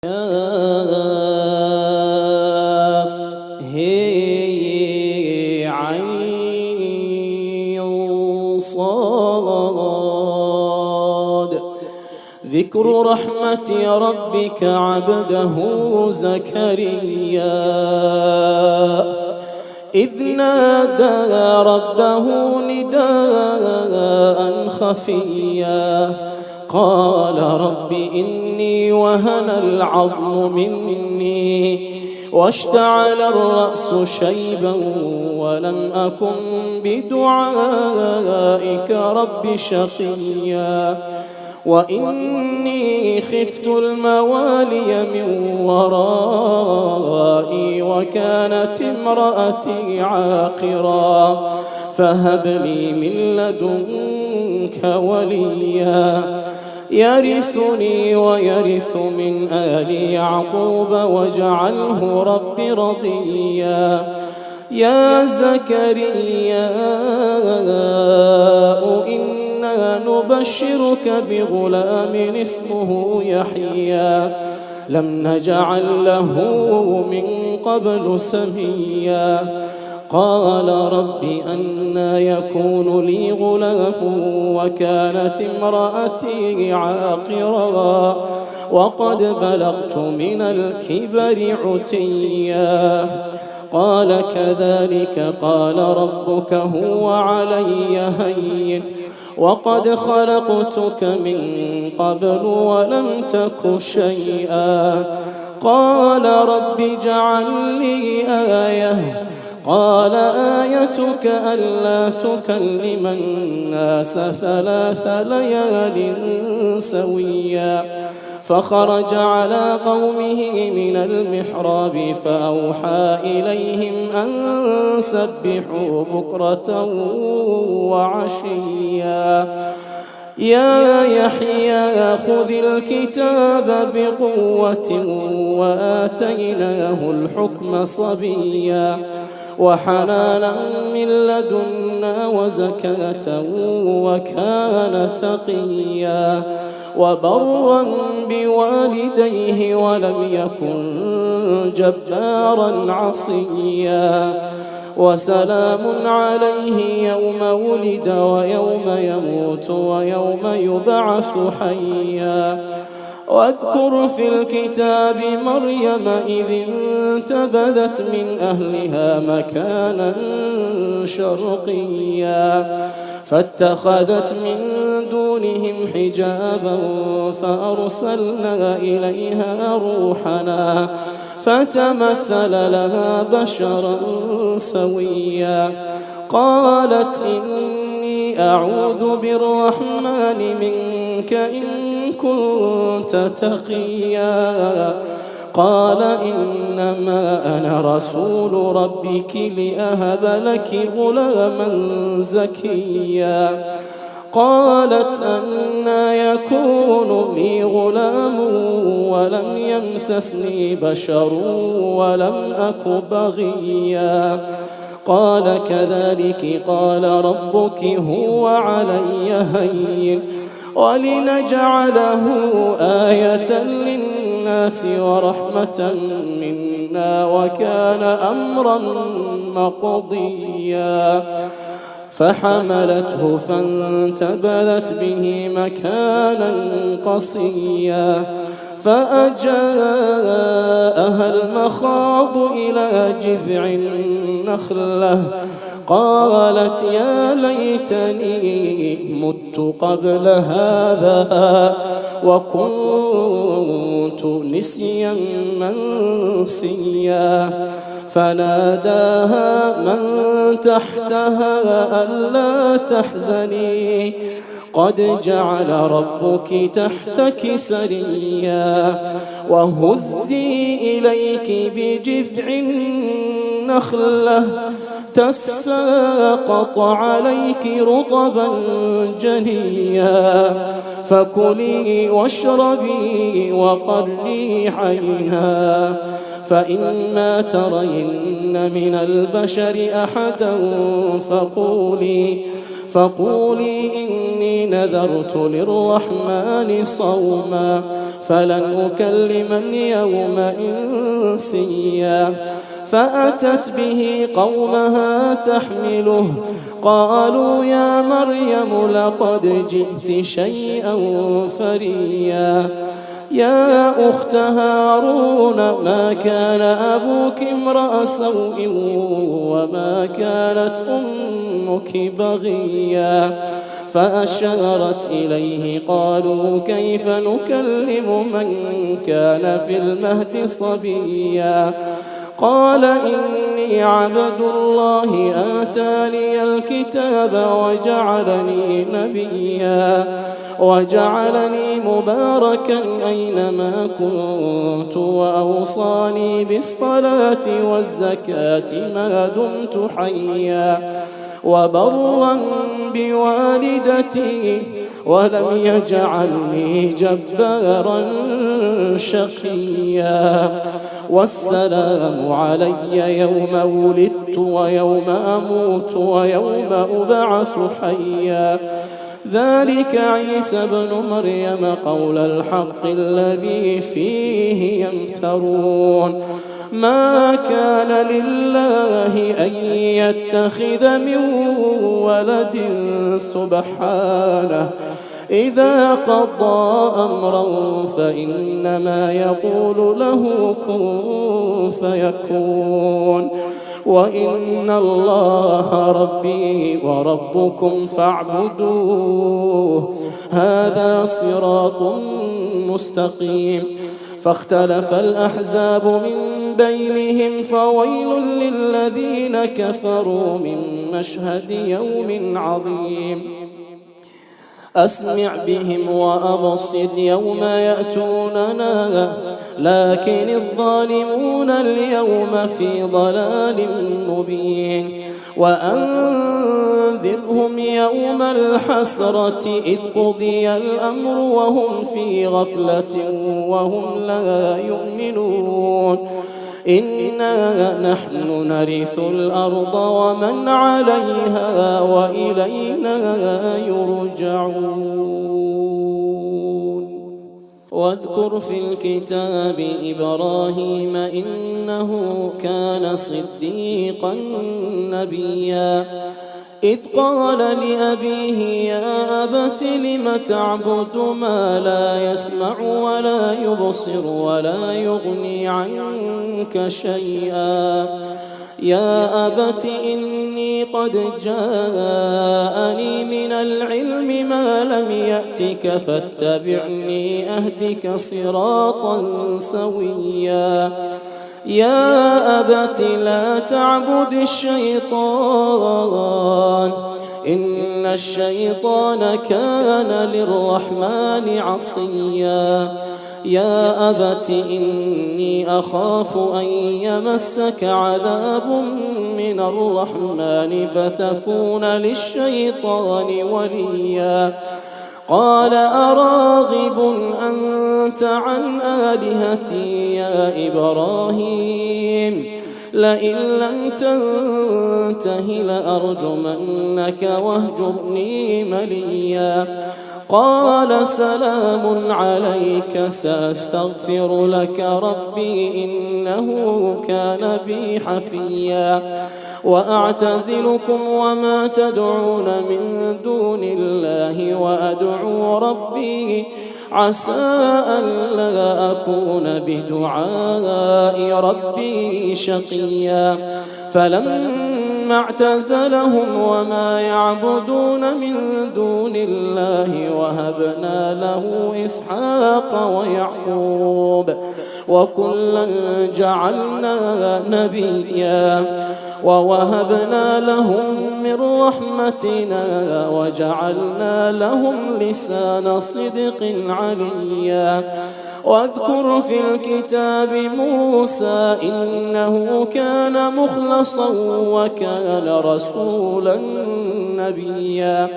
كاف هي عين صاد. ذكر رحمة ربك عبده زكريا إذ نادى ربه نداء خفيا قال رب إني وهن العظم مني واشتعل الرأس شيبا ولم أكن بدعائك رب شقيا وإني خفت الموالي من ورائي وكانت امرأتي عاقرا فهب لي من لدنك وليا يرثني ويرث من آل يعقوب واجعله رب رضيا. يا زكريا إنا نبشرك بغلام اسمه يحيى لم نجعل له من قبل سميا قال رب أنى يكون لي غلام وكانت امرأتي عاقرا وقد بلغت من الكبر عتيا قال كذلك قال ربك هو علي هين وقد خلقتك من قبل ولم تك شيئا قال رب اجعل لي آية قال آيتك ألا تكلم الناس 3 ليال سويا فخرج على قومه من المحراب فأوحى إليهم أن سبحوا بكرة وعشيا يا يحيى خذ الكتاب بقوة وآتيناه الحكم صبيا وحنانا من لدنا وزكاة وكان تقيا وبرا بوالديه ولم يكن جبارا عصيا وسلام عليه يوم ولد ويوم يموت ويوم يبعث حيا واذكر في الكتاب مريم إذ انتبذت من أهلها مكانا شرقيا فاتخذت من دونهم حجابا فأرسلنا إليها روحنا فتمثل لها بشرا سويا قالت إني أعوذ بالرحمن منك إن كنت تقيا قال إنما أنا رسول ربك لأهب لك غلاما زكيا قالت أنى يكون لي غلام ولم يمسسني بشر ولم أك بغيا قال كذلك قال ربك هو علي هين ولنجعله آية للناس ورحمة منا وكان أمرا مقضيا فحملته فانتبذت به مكانا قصيا فأجاءها المخاض إلى جذع النخلة قالت يا ليتني مت قبل هذا وكنت نسيا منسيا فناداها من تحتها ألا تحزني قد جعل ربك تحتك سريا وهزي إليك بجذع النخلة تساقط عليك رطبا جنيا فكلي واشربي وقري عينا فإما ترين من البشر أحدا فقولي إني نذرت للرحمن صوما فلن أكلم اليوم إنسيا فأتت به قومها تحمله قالوا يا مريم لقد جئت شيئا فريا يا أخت هارون ما كان أبوك امرأ سوء وما كانت أمك بغيا فأشارت إليه قالوا كيف نكلم من كان في المهد صبيا قال إني عبد الله آتاني الكتاب وجعلني مباركا أينما كنت وأوصاني بالصلاة والزكاة ما دمت حيا وبرا بوالدتي ولم يجعلني جبارا شقيا والسلام علي يوم ولدت ويوم أموت ويوم أبعث حيا ذلك عيسى ابن مريم قول الحق الذي فيه يمترون ما كان لله أن يتخذ من ولد سبحانه إذا قضى أمرا فإنما يقول له كن فيكون وإن الله ربي وربكم فاعبدوه هذا صراط مستقيم فاختلف الأحزاب من بينهم فويل للذين كفروا من مشهد يوم عظيم أسمع بهم وأبصر يوم يأتوننا لكن الظالمون اليوم في ضلال مبين وأنذرهم يوم الحسرة إذ قضي الأمر وهم في غفلة وهم لا يؤمنون إنا نحن نرث الأرض ومن عليها وإلينا يرجعون واذكر في الكتاب إبراهيم إنه كان صديقا نبيا إذ قال لأبيه يا أبت لم تعبد ما لا يسمع ولا يبصر ولا يغني عنك شيئا يا أبت إني قد جاءني من العلم ما لم يأتك فاتبعني أهدك صراطا سويا يا أبت لا تعبد الشيطان إن الشيطان كان للرحمن عصيا يا أبت إني أخاف أن يمسك عذاب من الرحمن فتكون للشيطان وليا قال أراغب أنت عن آلهتي يا إبراهيم لئن لم تنته لأرجمنك واهجرني مليا قال سلام عليك سأستغفر لك ربي إنه كان بي حفيا وأعتزلكم وما تدعون من دون الله وأدعو ربي عسى ألا أكون بدعاء ربي شقيا فلما اعتزلهم وما يعبدون من دون الله وهبنا له إسحاق ويعقوب وكلا جعلنا نبيا ووهبنا لهم من رحمتنا وجعلنا لهم لسان صدق عليا واذكر في الكتاب موسى إنه كان مخلصا وكان رسولا نبيا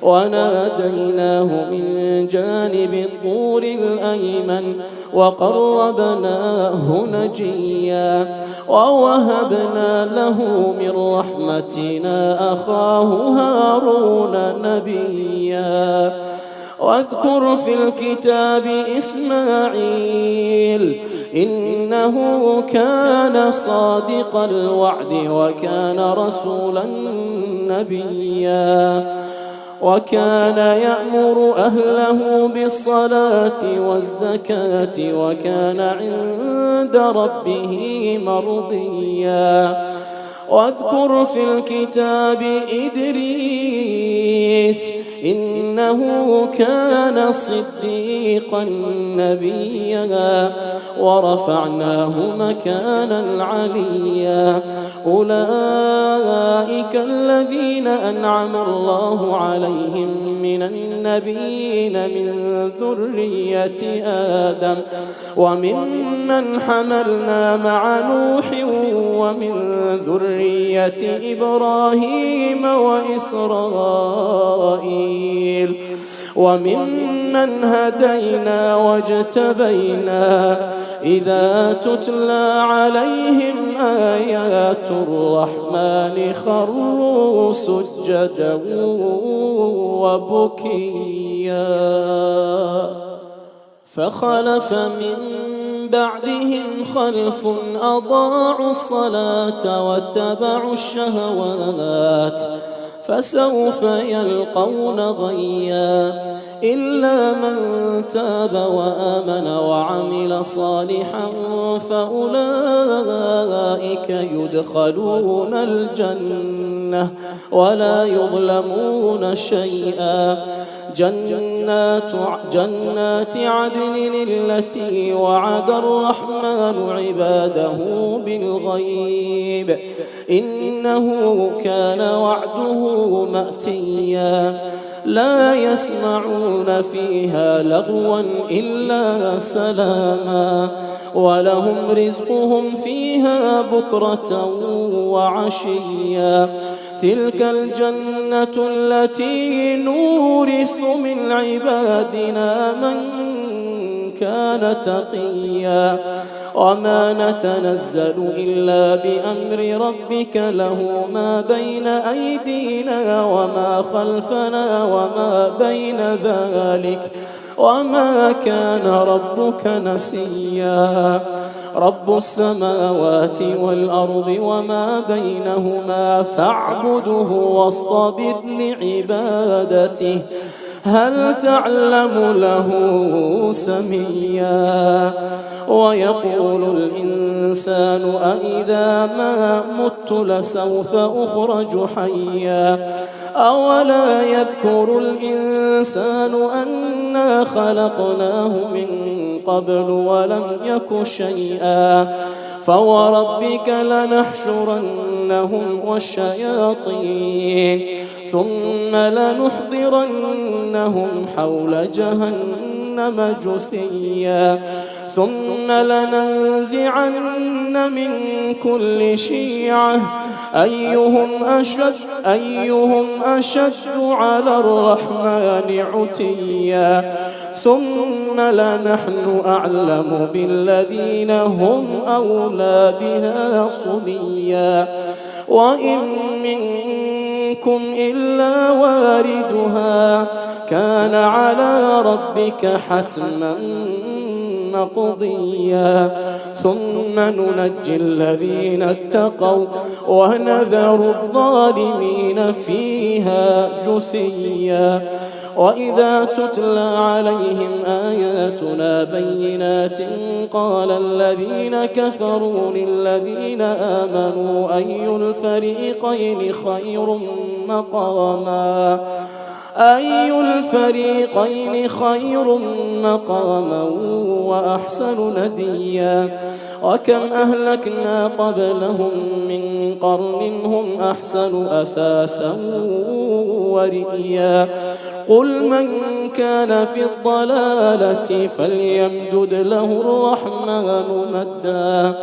وناديناه من جانب الطور الأيمن وقربناه نجيا ووهبنا له من رحمتنا أخاه هارون نبيا واذكر في الكتاب إسماعيل إنه كان صادق الوعد وكان رسولا نبيا وكان يأمر أهله بالصلاة والزكاة وكان عند ربه مرضيا واذكر في الكتاب إدريس إنه كان صديقا نبيا ورفعناه مكانا عليا أولئك الذين أنعم الله عليهم من النبيين من ذرية آدم وممن حملنا مع نوح ومن ذرية إبراهيم وإسرائيل وممن هدينا واجتبينا إذا تتلى عليهم آيات الرحمن خروا سجدا وبكيا فخلف من بعدهم خلف أضاعوا الصلاة واتبعوا الشهوات فسوف يلقون غيا إلا من تاب وآمن وعمل صالحا فأولئك يدخلون الجنة ولا يظلمون شيئا جنات عدن التي وعد الرحمن عباده بالغيب إنه كان وعده مأتيا لا يسمعون فيها لغوا إلا سلاما ولهم رزقهم فيها بكرة وعشيا تلك الجنة التي نورث من عبادنا من كان تقيا وما نتنزل إلا بأمر ربك له ما بين أيدينا وما خلفنا وما بين ذلك وما كان ربك نسيا رب السماوات والأرض وما بينهما فاعبده واصطبر لعبادته هل تعلم له سميا ويقول الإنسان أإذا ما مت لسوف أخرج حيا أولا يذكر الإنسان أنا خلقناه من قبل ولم يك شيئا فوربك لنحشرنهم والشياطين ثم لنحضرنهم حول جهنم جثيا ثم لننزعن من كل شيعة أيهم أشد على الرحمن عتيا ثم لنحن أعلم بالذين هم أولى بها صليا وإن منكم إلا واردها كان على ربك حتما مقضيا ثم ننجي الذين اتقوا ونذر الظالمين فيها جثيا وإذا تتلى عليهم آياتنا بينات قال الذين كفروا للذين آمنوا أي الفريقين خير مقاما وأحسن نديا وكم أهلكنا قبلهم من قرن هم أحسن أثاثا ورئيا قل من كان في الضلالة فليمدد له الرحمن مدا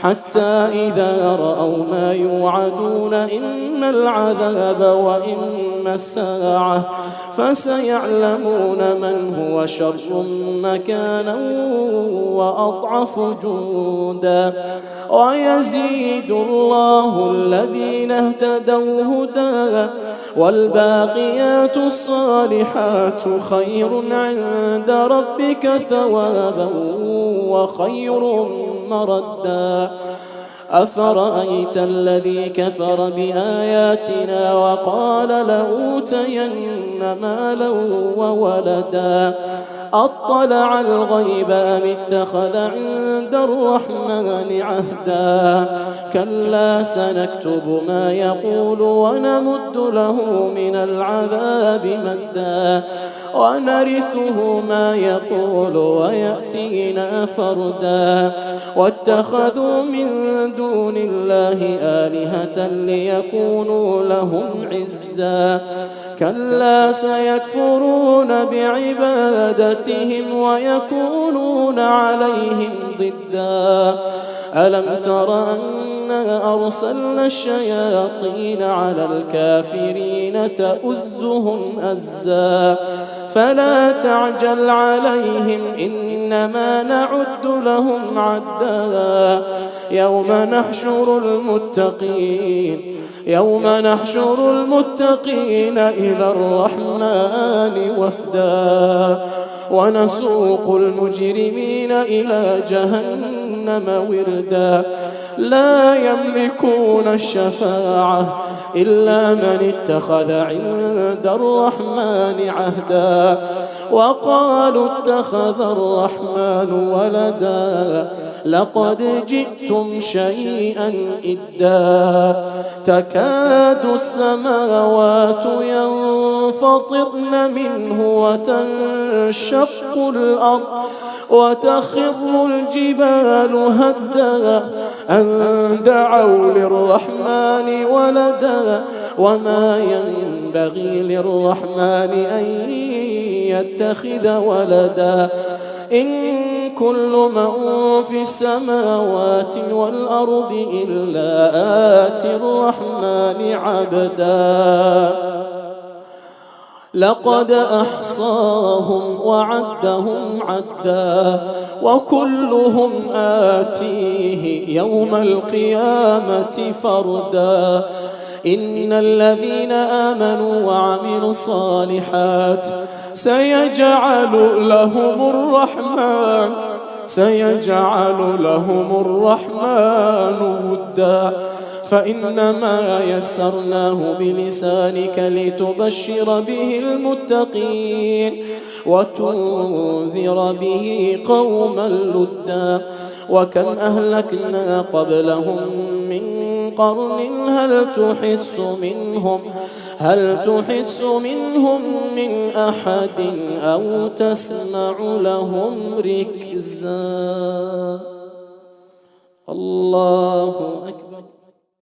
حتى إذا رأوا ما يوعدون إما العذاب وإما الساعة فسيعلمون من هو شر مكانا وأضعف جندا ويزيد الله الذين اهتدوا هدى والباقيات الصالحات خير عند ربك ثوابا وخير مردا أفرأيت الذي كفر بآياتنا وقال لأوتين مالا وولدا أطلع الغيب أم اتخذ عند الرحمن عهدا كلا سنكتب ما يقول ونمد له من العذاب مدا ونرثه ما يقول ويأتينا فردا واتخذوا من دون الله آلهة ليكونوا لهم عزا كلا سيكفرون بعبادتهم ويكونون عليهم ضدا ألم تر أنا أرسلنا الشياطين على الكافرين تؤزهم أزا فلا تعجل عليهم إنما نعد لهم عدا يوم نحشر المتقين إلى الرحمن وفدا ونسوق المجرمين إلى جهنم وردا لا يملكون الشفاعة إلا من اتخذ عند الرحمن عهدا وقالوا اتخذ الرحمن ولدا لقد جئتم شيئا إدا تكاد السماوات ينفطرن منه وتنشق الأرض وتخر الجبال هدا أن دعوا للرحمن ولدا وما ينبغي للرحمن أن يتخذ ولدا إن كل من في السماوات والأرض إلا آتي الرحمن عبدا لقد أحصاهم وعدهم عدا وكلهم آتيه يوم القيامة فردا إن الذين آمنوا وعملوا الصالحات سيجعل لهم الرحمن ودا فإنما يسرناه بلسانك لتبشر به المتقين وتنذر به قوما لدا وكم أهلكنا قبلهم من قرن هل تحس منهم من أحد أو تسمع لهم ركزا الله أكبر.